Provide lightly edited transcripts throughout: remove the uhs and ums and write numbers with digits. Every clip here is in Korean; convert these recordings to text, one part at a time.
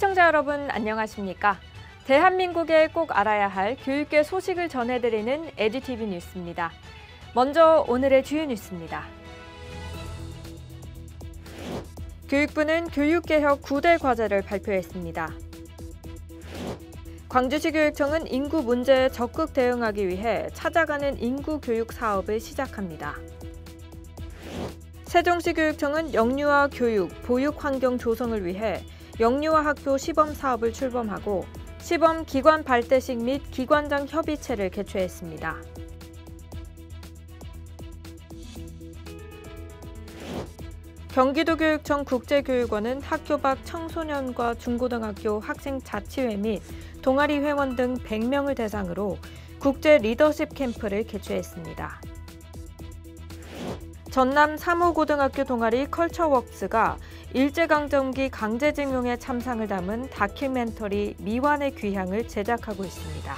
시청자 여러분 안녕하십니까? 대한민국에 꼭 알아야 할 교육계 소식을 전해드리는 에듀티비 뉴스입니다. 먼저 오늘의 주요 뉴스입니다. 교육부는 교육개혁 9대 과제를 발표했습니다. 광주시 교육청은 인구 문제에 적극 대응하기 위해 찾아가는 인구 교육 사업을 시작합니다. 세종시 교육청은 영유아 교육, 보육 환경 조성을 위해 영유아 학교 시범 사업을 출범하고 시범 기관 발대식 및 기관장 협의체를 개최했습니다. 경기도교육청 국제교육원은 학교 밖 청소년과 중고등학교 학생 자치회 및 동아리 회원 등 100명을 대상으로 국제 리더십 캠프를 개최했습니다. 전남 3호 고등학교 동아리 컬처웍스가 일제강점기 강제징용의 참상을 담은 다큐멘터리 미완의 귀향을 제작하고 있습니다.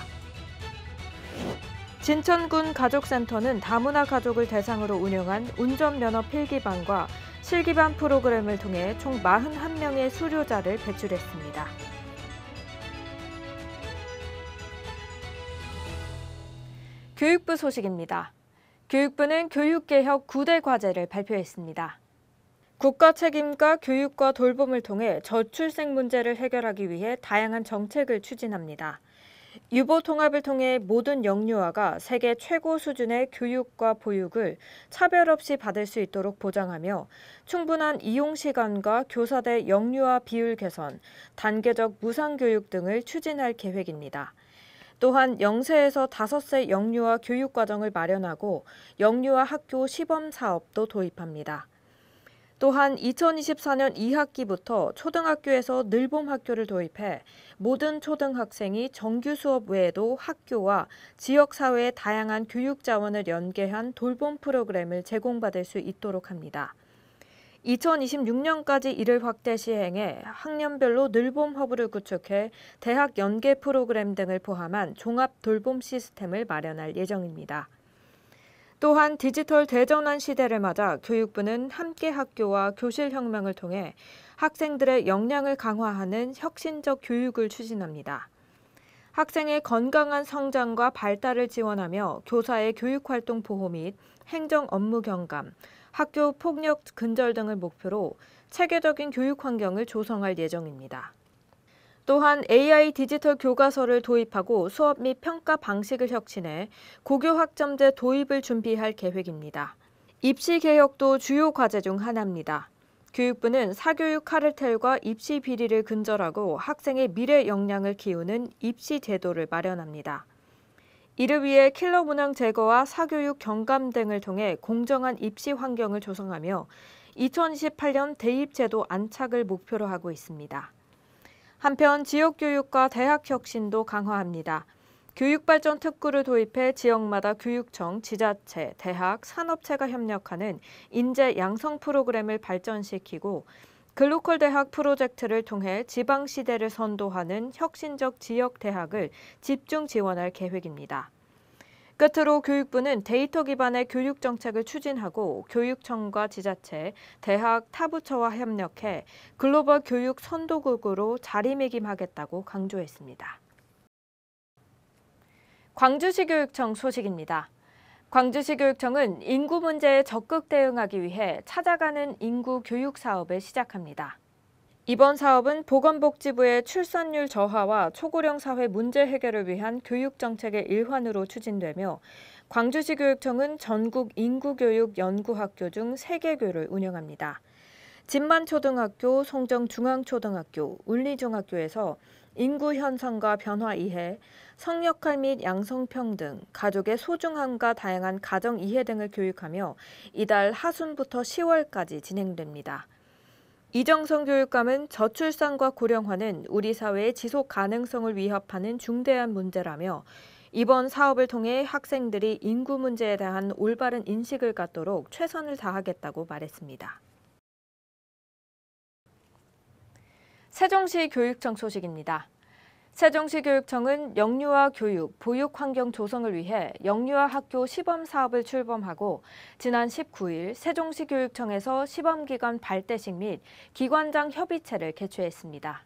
진천군 가족센터는 다문화 가족을 대상으로 운영한 운전면허 필기반과 실기반 프로그램을 통해 총 41명의 수료자를 배출했습니다. 교육부 소식입니다. 교육부는 교육개혁 9대 과제를 발표했습니다. 국가 책임과 교육과 돌봄을 통해 저출생 문제를 해결하기 위해 다양한 정책을 추진합니다. 유보 통합을 통해 모든 영유아가 세계 최고 수준의 교육과 보육을 차별 없이 받을 수 있도록 보장하며 충분한 이용 시간과 교사 대 영유아 비율 개선, 단계적 무상교육 등을 추진할 계획입니다. 또한 0세에서 5세 영유아 교육과정을 마련하고 영유아 학교 시범 사업도 도입합니다. 또한 2024년 2학기부터 초등학교에서 늘봄 학교를 도입해 모든 초등학생이 정규 수업 외에도 학교와 지역사회의 다양한 교육 자원을 연계한 돌봄 프로그램을 제공받을 수 있도록 합니다. 2026년까지 이를 확대 시행해 학년별로 늘봄 허브를 구축해 대학 연계 프로그램 등을 포함한 종합 돌봄 시스템을 마련할 예정입니다. 또한 디지털 대전환 시대를 맞아 교육부는 함께 학교와 교실혁명을 통해 학생들의 역량을 강화하는 혁신적 교육을 추진합니다. 학생의 건강한 성장과 발달을 지원하며 교사의 교육활동 보호 및 행정 업무 경감, 학교 폭력 근절 등을 목표로 체계적인 교육 환경을 조성할 예정입니다. 또한 AI 디지털 교과서를 도입하고 수업 및 평가 방식을 혁신해 고교 학점제 도입을 준비할 계획입니다. 입시 개혁도 주요 과제 중 하나입니다. 교육부는 사교육 카르텔과 입시 비리를 근절하고 학생의 미래 역량을 키우는 입시 제도를 마련합니다. 이를 위해 킬러 문항 제거와 사교육 경감 등을 통해 공정한 입시 환경을 조성하며 2028년 대입제도 안착을 목표로 하고 있습니다. 한편 지역교육과 대학혁신도 강화합니다. 교육발전 특구를 도입해 지역마다 교육청, 지자체, 대학, 산업체가 협력하는 인재 양성 프로그램을 발전시키고 글로컬 대학 프로젝트를 통해 지방시대를 선도하는 혁신적 지역대학을 집중 지원할 계획입니다. 끝으로 교육부는 데이터 기반의 교육 정책을 추진하고 교육청과 지자체, 대학, 타부처와 협력해 글로벌 교육 선도국으로 자리매김하겠다고 강조했습니다. 광주시 교육청 소식입니다. 광주시 교육청은 인구 문제에 적극 대응하기 위해 찾아가는 인구 교육 사업을 시작합니다. 이번 사업은 보건복지부의 출산율 저하와 초고령 사회 문제 해결을 위한 교육 정책의 일환으로 추진되며 광주시 교육청은 전국 인구교육 연구학교 중 3개교를 운영합니다. 진만초등학교, 송정중앙초등학교, 울리중학교에서 인구 현상과 변화 이해, 성역할 및 양성평등, 가족의 소중함과 다양한 가정 이해 등을 교육하며 이달 하순부터 10월까지 진행됩니다. 이정성 교육감은 저출산과 고령화는 우리 사회의 지속 가능성을 위협하는 중대한 문제라며 이번 사업을 통해 학생들이 인구 문제에 대한 올바른 인식을 갖도록 최선을 다하겠다고 말했습니다. 세종시 교육청 소식입니다. 세종시 교육청은 영유아 교육, 보육 환경 조성을 위해 영유아 학교 시범 사업을 출범하고 지난 19일 세종시 교육청에서 시범기관 발대식 및 기관장 협의체를 개최했습니다.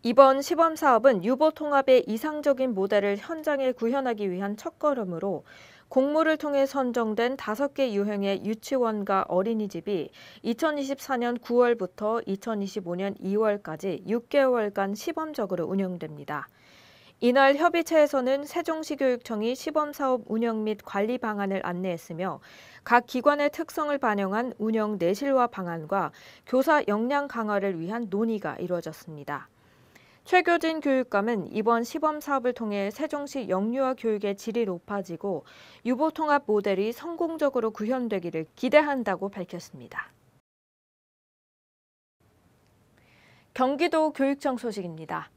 이번 시범 사업은 유보 통합의 이상적인 모델을 현장에 구현하기 위한 첫걸음으로 공모를 통해 선정된 5개 유형의 유치원과 어린이집이 2024년 9월부터 2025년 2월까지 6개월간 시범적으로 운영됩니다. 이날 협의체에서는 세종시교육청이 시범사업 운영 및 관리 방안을 안내했으며 각 기관의 특성을 반영한 운영 내실화 방안과 교사 역량 강화를 위한 논의가 이루어졌습니다. 최교진 교육감은 이번 시범 사업을 통해 세종시 영유아 교육의 질이 높아지고 유보 통합 모델이 성공적으로 구현되기를 기대한다고 밝혔습니다. 경기도 교육청 소식입니다.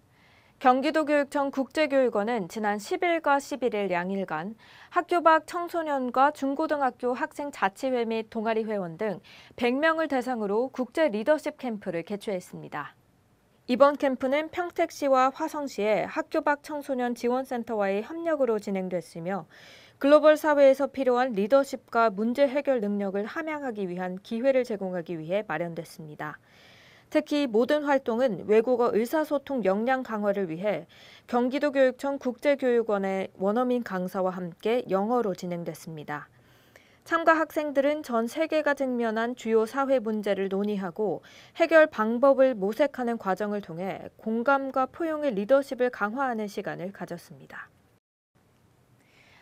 경기도교육청 국제교육원은 지난 10일과 11일 양일간 학교 밖 청소년과 중고등학교 학생 자치회 및 동아리 회원 등 100명을 대상으로 국제 리더십 캠프를 개최했습니다. 이번 캠프는 평택시와 화성시의 학교 밖 청소년 지원센터와의 협력으로 진행됐으며 글로벌 사회에서 필요한 리더십과 문제 해결 능력을 함양하기 위한 기회를 제공하기 위해 마련됐습니다. 특히 모든 활동은 외국어 의사소통 역량 강화를 위해 경기도교육청 국제교육원의 원어민 강사와 함께 영어로 진행됐습니다. 참가 학생들은 전 세계가 직면한 주요 사회 문제를 논의하고 해결 방법을 모색하는 과정을 통해 공감과 포용의 리더십을 강화하는 시간을 가졌습니다.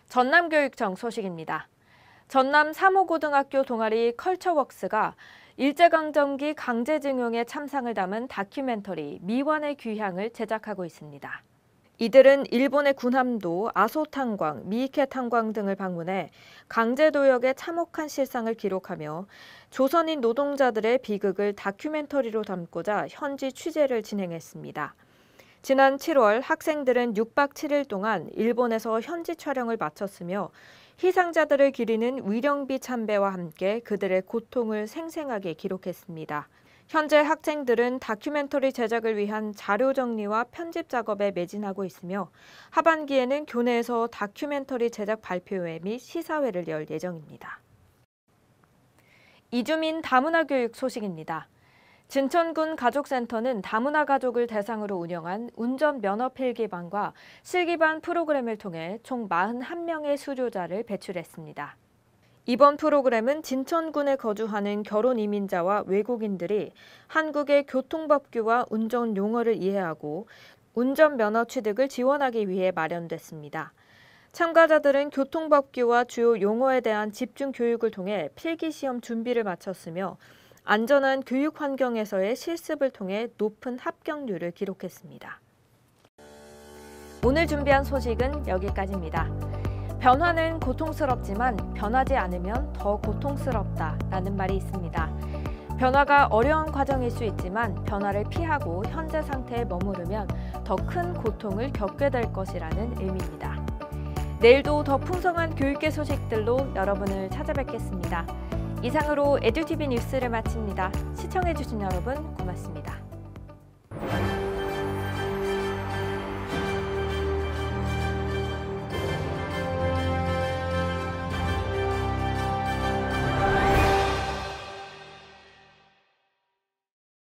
전남교육청 소식입니다. 전남 3호고등학교 동아리 컬처웍스가 일제강점기 강제징용의 참상을 담은 다큐멘터리 미완의 귀향을 제작하고 있습니다. 이들은 일본의 군함도, 아소탄광, 미이케 탄광 등을 방문해 강제도역의 참혹한 실상을 기록하며 조선인 노동자들의 비극을 다큐멘터리로 담고자 현지 취재를 진행했습니다. 지난 7월 학생들은 6박 7일 동안 일본에서 현지 촬영을 마쳤으며 희생자들을 기리는 위령비 참배와 함께 그들의 고통을 생생하게 기록했습니다. 현재 학생들은 다큐멘터리 제작을 위한 자료 정리와 편집 작업에 매진하고 있으며 하반기에는 교내에서 다큐멘터리 제작 발표회 및 시사회를 열 예정입니다. 이주민 다문화 교육 소식입니다. 진천군 가족센터는 다문화 가족을 대상으로 운영한 운전면허 필기반과 실기반 프로그램을 통해 총 41명의 수료자를 배출했습니다. 이번 프로그램은 진천군에 거주하는 결혼 이민자와 외국인들이 한국의 교통법규와 운전 용어를 이해하고 운전면허 취득을 지원하기 위해 마련됐습니다. 참가자들은 교통법규와 주요 용어에 대한 집중 교육을 통해 필기시험 준비를 마쳤으며 안전한 교육 환경에서의 실습을 통해 높은 합격률을 기록했습니다. 오늘 준비한 소식은 여기까지입니다. 변화는 고통스럽지만 변하지 않으면 더 고통스럽다라는 말이 있습니다. 변화가 어려운 과정일 수 있지만 변화를 피하고 현재 상태에 머무르면 더 큰 고통을 겪게 될 것이라는 의미입니다. 내일도 더 풍성한 교육계 소식들로 여러분을 찾아뵙겠습니다. 이상으로 에듀티비 뉴스를 마칩니다. 시청해주신 여러분 고맙습니다.